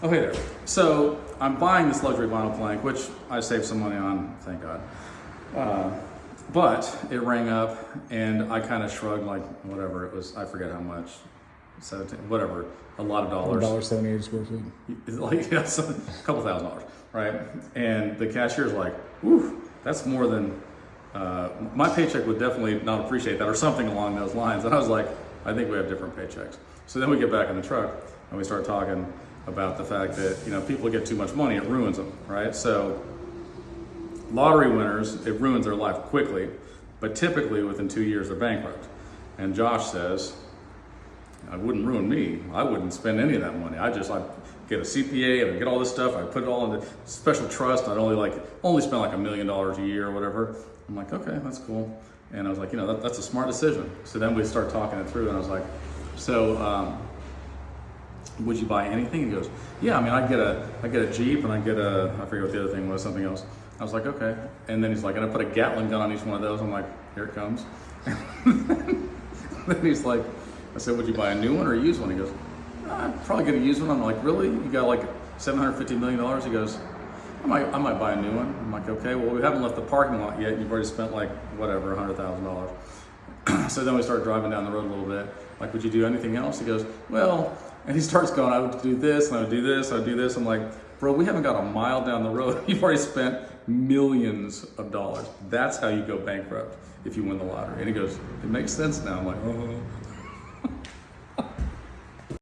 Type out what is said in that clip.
Oh, hey there. So I'm buying this luxury vinyl plank, which I saved some money on, thank God. But it rang up and I kind of shrugged like, whatever, it was, I forget how much, 17, whatever, a lot of dollars. $1.78 a square feet. Like, yeah, so, a couple $1,000s, right? And the cashier's like, whew, that's more than, my paycheck would definitely not appreciate that, or something along those lines. And I was like, I think we have different paychecks. So then we get back in the truck and we start talking about the fact that, you know, people get too much money, it ruins them, right? So lottery winners, it ruins their life quickly, but typically within 2 years they're bankrupt. And Josh says, it wouldn't ruin me. I wouldn't spend any of that money. I'd get a CPA, I'd get all this stuff, I'd put it all into special trust. I'd only spend like $1 million a year or whatever. I'm like, okay, that's cool. And I was like, you know, that's a smart decision. So then we start talking it through and I was like, so, would you buy anything? He goes, yeah, I mean, I get a Jeep and I forget what the other thing was, something else. I was like, okay. And then he's like, and I put a Gatling gun on each one of those. I'm like, here it comes. Then he's like, I said, would you buy a new one or a used one? He goes, I'd probably get a used one. I'm like, really? You got like $750 million? He goes, I might buy a new one. I'm like, okay, well, we haven't left the parking lot yet. You've already spent like, whatever, $100,000. So then we start driving down the road a little bit. Like, would you do anything else? He goes, well, and he starts going, I would do this, and I would do this, I would do this. I'm like, bro, we haven't got a mile down the road. You've already spent millions of dollars. That's how you go bankrupt if you win the lottery. And he goes, it makes sense now. I'm like, oh.